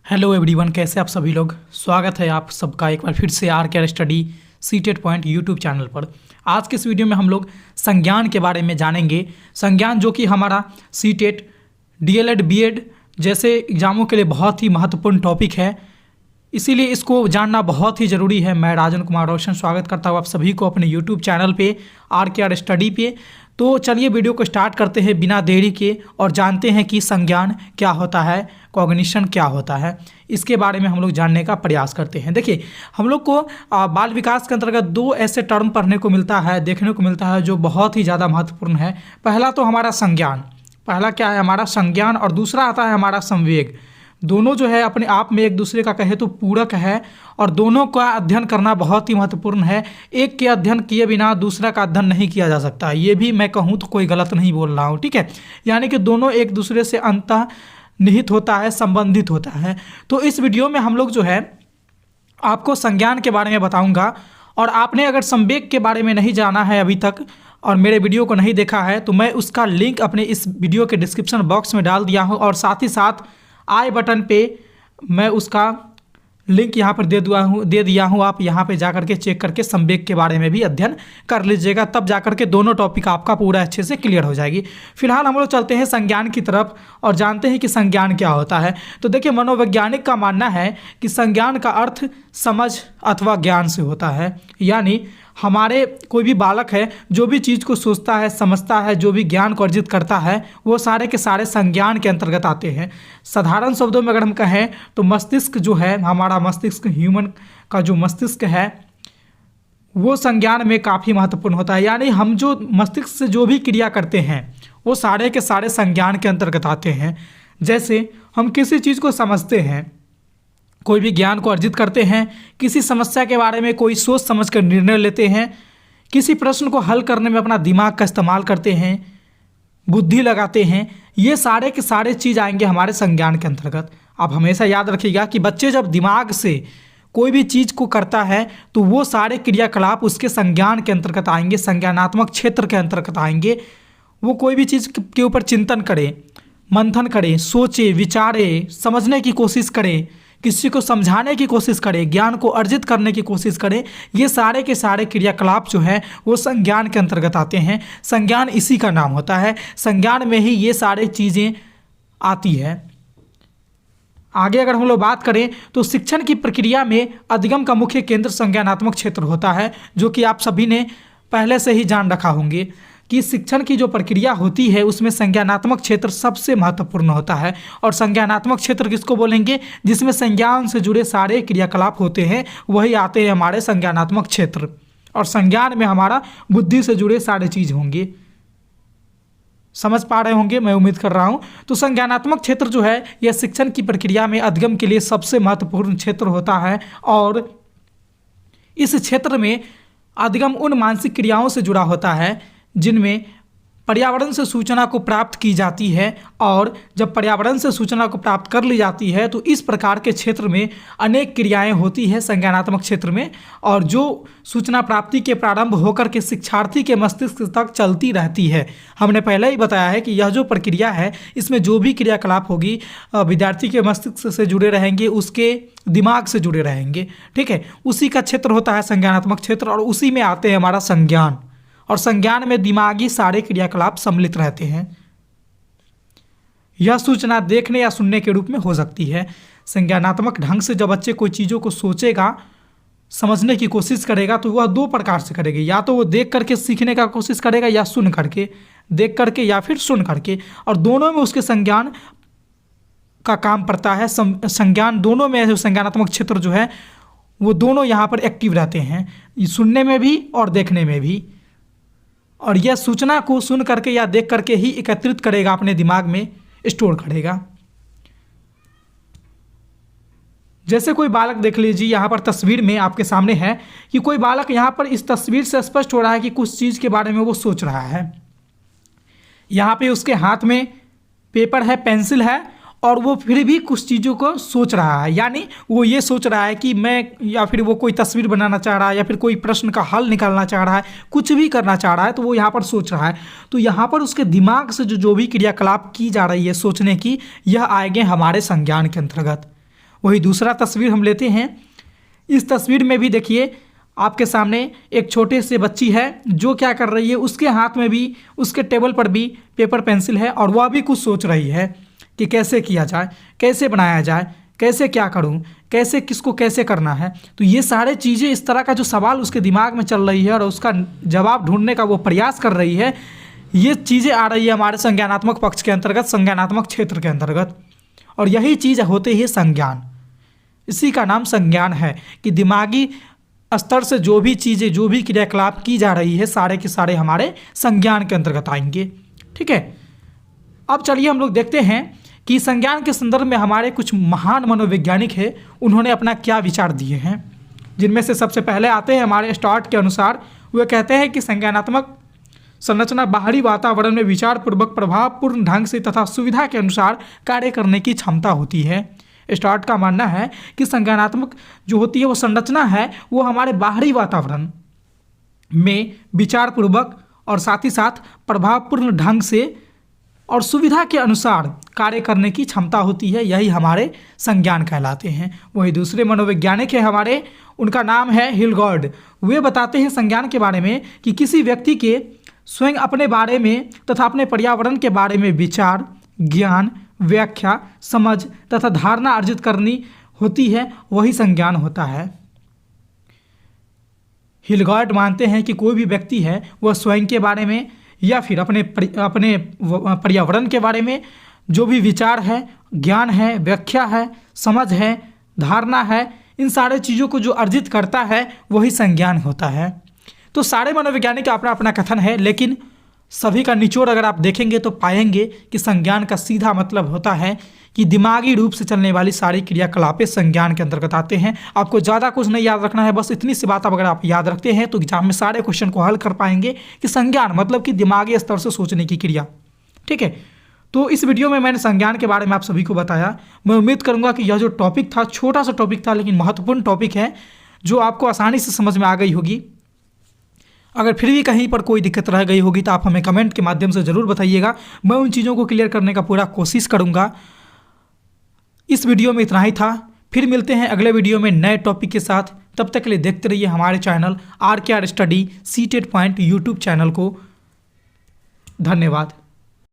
Hello everyone, कैसे आप सभी लोग। स्वागत है आप सबका एक बार फिर से आर के study CTET point YouTube channel पर। आज के इस वीडियो में हम लोग संज्ञान के बारे में जानेंगे। संज्ञान जो कि हमारा सीटेट, डीएलएड, बीएड जैसे एग्जामों के लिए बहुत ही महत्वपूर्ण टॉपिक है, इसीलिए इसको जानना बहुत ही ज़रूरी है। मैं राजन कुमार रोशन स्वागत करता हूँ आप सभी को अपने यूट्यूब चैनल पे आर स्टडी पे। तो चलिए वीडियो को स्टार्ट करते हैं बिना देरी के और जानते हैं कि संज्ञान क्या होता है, कॉग्निशन क्या होता है, इसके बारे में हम लोग जानने का प्रयास करते हैं। देखिए, हम लोग को बाल विकास के अंतर्गत दो ऐसे टर्म पढ़ने को मिलता है, देखने को मिलता है जो बहुत ही ज़्यादा महत्वपूर्ण है। पहला तो हमारा संज्ञान, पहला क्या है हमारा संज्ञान, और दूसरा आता है हमारा संवेग। दोनों जो है अपने आप में एक दूसरे का कहे तो पूरक है और दोनों का अध्ययन करना बहुत ही महत्वपूर्ण है। एक के अध्ययन किए बिना दूसरा का अध्ययन नहीं किया जा सकता, ये भी मैं कहूँ तो कोई गलत नहीं बोल रहा हूँ, ठीक है। यानी कि दोनों एक दूसरे से अंतः निहित होता है, संबंधित होता है। तो इस वीडियो में हम लोग जो है आपको संज्ञान के बारे में बताऊंगा, और आपने अगर संवेग के बारे में नहीं जाना है अभी तक और मेरे वीडियो को नहीं देखा है तो मैं उसका लिंक अपने इस वीडियो के डिस्क्रिप्शन बॉक्स में डाल दिया हूँ, और साथ ही साथ आई बटन पे मैं उसका लिंक यहाँ पर दे दिया हूँ। आप यहाँ पे जा करके चेक करके संवेग के बारे में भी अध्ययन कर लीजिएगा, तब जा करके दोनों टॉपिक आपका पूरा अच्छे से क्लियर हो जाएगी। फिलहाल हम लोग चलते हैं संज्ञान की तरफ और जानते हैं कि संज्ञान क्या होता है। तो देखिए, मनोवैज्ञानिक का मानना है कि संज्ञान का अर्थ समझ अथवा ज्ञान से होता है। यानी हमारे कोई भी बालक है जो भी चीज़ को सोचता है, समझता है, जो भी ज्ञान को अर्जित करता है, वो सारे के सारे संज्ञान के अंतर्गत आते हैं। साधारण शब्दों में अगर हम कहें तो मस्तिष्क जो है, हमारा मस्तिष्क, ह्यूमन का जो मस्तिष्क है वो संज्ञान में काफ़ी महत्वपूर्ण होता है। यानी हम जो मस्तिष्क से जो भी क्रिया करते हैं वो सारे के सारे संज्ञान के अंतर्गत आते हैं। जैसे हम किसी चीज़ को समझते हैं, कोई भी ज्ञान को अर्जित करते हैं, किसी समस्या के बारे में कोई सोच समझ कर निर्णय लेते हैं, किसी प्रश्न को हल करने में अपना दिमाग का इस्तेमाल करते हैं, बुद्धि लगाते हैं, ये सारे के सारे चीज़ आएंगे हमारे संज्ञान के अंतर्गत। आप हमेशा याद रखिएगा कि बच्चे जब दिमाग से कोई भी चीज़ को करता है तो वो सारे क्रियाकलाप उसके संज्ञान के अंतर्गत आएंगे, संज्ञानात्मक क्षेत्र के अंतर्गत आएंगे। वो कोई भी चीज़ के ऊपर चिंतन करे, मंथन करे, सोचे, विचारे, समझने की कोशिश करे, किसी को समझाने की कोशिश करें, ज्ञान को अर्जित करने की कोशिश करें, ये सारे के सारे क्रियाकलाप जो है वो संज्ञान के अंतर्गत आते हैं। संज्ञान इसी का नाम होता है, संज्ञान में ही ये सारी चीज़ें आती है। आगे अगर हम लोग बात करें तो शिक्षण की प्रक्रिया में अधिगम का मुख्य केंद्र संज्ञानात्मक क्षेत्र होता है, जो कि आप सभी ने पहले से ही जान रखा होंगे कि शिक्षण की जो प्रक्रिया होती है उसमें संज्ञानात्मक क्षेत्र सबसे महत्वपूर्ण होता है। और संज्ञानात्मक क्षेत्र किसको बोलेंगे? जिसमें संज्ञान से जुड़े सारे क्रियाकलाप होते हैं वही आते हैं हमारे संज्ञानात्मक क्षेत्र। और संज्ञान में हमारा बुद्धि से जुड़े सारे चीज़ होंगे। समझ पा रहे होंगे, मैं उम्मीद कर रहा हूँ। तो संज्ञानात्मक क्षेत्र जो है यह शिक्षण की प्रक्रिया में अधिगम के लिए सबसे महत्वपूर्ण क्षेत्र होता है। और इस क्षेत्र में अधिगम उन मानसिक क्रियाओं से जुड़ा होता है जिनमें पर्यावरण से सूचना को प्राप्त की जाती है, और जब पर्यावरण से सूचना को प्राप्त कर ली जाती है तो इस प्रकार के क्षेत्र में अनेक क्रियाएं होती है संज्ञानात्मक क्षेत्र में, और जो सूचना प्राप्ति के प्रारंभ होकर के शिक्षार्थी के मस्तिष्क तक चलती रहती है। हमने पहले ही बताया है कि यह जो प्रक्रिया है इसमें जो भी क्रियाकलाप होगी विद्यार्थी के मस्तिष्क से जुड़े रहेंगे, उसके दिमाग से जुड़े रहेंगे, ठीक है। उसी का क्षेत्र होता है संज्ञानात्मक क्षेत्र, और उसी में आते हैं हमारा संज्ञान। और संज्ञान में दिमागी सारे क्रियाकलाप सम्मिलित रहते हैं। यह सूचना देखने या सुनने के रूप में हो सकती है। संज्ञानात्मक ढंग से जब बच्चे कोई चीज़ों को सोचेगा, समझने की कोशिश करेगा तो वह दो प्रकार से करेगा, या तो वो देख करके सीखने का कोशिश करेगा या सुन करके, देख करके या फिर सुन करके, और दोनों में उसके संज्ञान का काम पड़ता है। संज्ञान दोनों में जो संज्ञानात्मक क्षेत्र जो है वो दोनों यहाँ पर एक्टिव रहते हैं, सुनने में भी और देखने में भी। और यह सूचना को सुन करके या देख करके ही एकत्रित करेगा, अपने दिमाग में स्टोर करेगा। जैसे कोई बालक देख लीजिए, यहाँ पर तस्वीर में आपके सामने है कि कोई बालक, यहाँ पर इस तस्वीर से स्पष्ट हो रहा है कि कुछ चीज़ के बारे में वो सोच रहा है। यहाँ पे उसके हाथ में पेपर है, पेंसिल है, और वो फिर भी कुछ चीज़ों को सोच रहा है। यानी वो ये सोच रहा है कि मैं, या फिर वो कोई तस्वीर बनाना चाह रहा है, या फिर कोई प्रश्न का हल निकालना चाह रहा है, कुछ भी करना चाह रहा है, तो वो यहाँ पर सोच रहा है। तो यहाँ पर उसके दिमाग से जो भी क्रियाकलाप की जा रही है सोचने की, यह आएंगे हमारे संज्ञान के अंतर्गत। वही दूसरा तस्वीर हम लेते हैं। इस तस्वीर में भी देखिए आपके सामने एक छोटे से बच्ची है जो क्या कर रही है, उसके हाथ में भी, उसके टेबल पर भी पेपर पेंसिल है और वह भी कुछ सोच रही है कि कैसे किया जाए, कैसे बनाया जाए, कैसे क्या करूं, कैसे किसको कैसे करना है। तो ये सारे चीज़ें, इस तरह का जो सवाल उसके दिमाग में चल रही है और उसका जवाब ढूंढने का वो प्रयास कर रही है, ये चीज़ें आ रही है हमारे संज्ञानात्मक पक्ष के अंतर्गत, संज्ञानात्मक क्षेत्र के अंतर्गत। और यही चीज़ होते ही संज्ञान, इसी का नाम संज्ञान है कि दिमागी स्तर से जो भी चीज़ें, जो भी क्रियाकलाप की जा रही है, सारे के सारे हमारे संज्ञान के अंतर्गत आएंगे। ठीक है, अब चलिए हम लोग देखते हैं कि संज्ञान के संदर्भ में हमारे कुछ महान मनोवैज्ञानिक हैं, उन्होंने अपना क्या विचार दिए हैं। जिनमें से सबसे पहले आते हैं हमारे स्टार्ट के अनुसार, वे कहते हैं कि संज्ञानात्मक संरचना बाहरी वातावरण में विचारपूर्वक, प्रभावपूर्ण ढंग से तथा सुविधा के अनुसार कार्य करने की क्षमता होती है। स्टार्ट का मानना है कि संज्ञानात्मक जो होती है वो संरचना है, वो हमारे बाहरी वातावरण में विचारपूर्वक और साथ ही साथ प्रभावपूर्ण ढंग से और सुविधा के अनुसार कार्य करने की क्षमता होती है, यही हमारे संज्ञान कहलाते हैं। वही दूसरे मनोवैज्ञानिक है हमारे, उनका नाम है हिलगॉर्ड। वे बताते हैं संज्ञान के बारे में कि किसी व्यक्ति के स्वयं अपने बारे में तथा अपने पर्यावरण के बारे में विचार, ज्ञान, व्याख्या, समझ तथा धारणा अर्जित करनी होती है, वही संज्ञान होता है। हिलगॉर्ड मानते हैं कि कोई भी व्यक्ति है वह स्वयं के बारे में या फिर अपने पर्यावरण के बारे में जो भी विचार है, ज्ञान है, व्याख्या है, समझ है, धारणा है, इन सारे चीज़ों को जो अर्जित करता है वही संज्ञान होता है। तो सारे मनोवैज्ञानिक का अपना अपना कथन है, लेकिन सभी का निचोड़ अगर आप देखेंगे तो पाएंगे कि संज्ञान का सीधा मतलब होता है कि दिमागी रूप से चलने वाली सारी क्रियाकलापें संज्ञान के अंतर्गत आते हैं। आपको ज़्यादा कुछ नहीं याद रखना है, बस इतनी सी बात अगर आप याद रखते हैं तो एग्जाम में सारे क्वेश्चन को हल कर पाएंगे कि संज्ञान मतलब कि दिमागी स्तर से सोचने की क्रिया। ठीक है, तो इस वीडियो में मैंने संज्ञान के बारे में आप सभी को बताया। मैं उम्मीद करूँगा कि यह जो टॉपिक था, छोटा सा टॉपिक था लेकिन महत्वपूर्ण टॉपिक है, जो आपको आसानी से समझ में आ गई होगी। अगर फिर भी कहीं पर कोई दिक्कत रह गई होगी तो आप हमें कमेंट के माध्यम से ज़रूर बताइएगा, मैं उन चीज़ों को क्लियर करने का पूरा कोशिश करूँगा। इस वीडियो में इतना ही था, फिर मिलते हैं अगले वीडियो में नए टॉपिक के साथ। तब तक के लिए देखते रहिए हमारे channel RKR study CTET point YouTube channel को। धन्यवाद।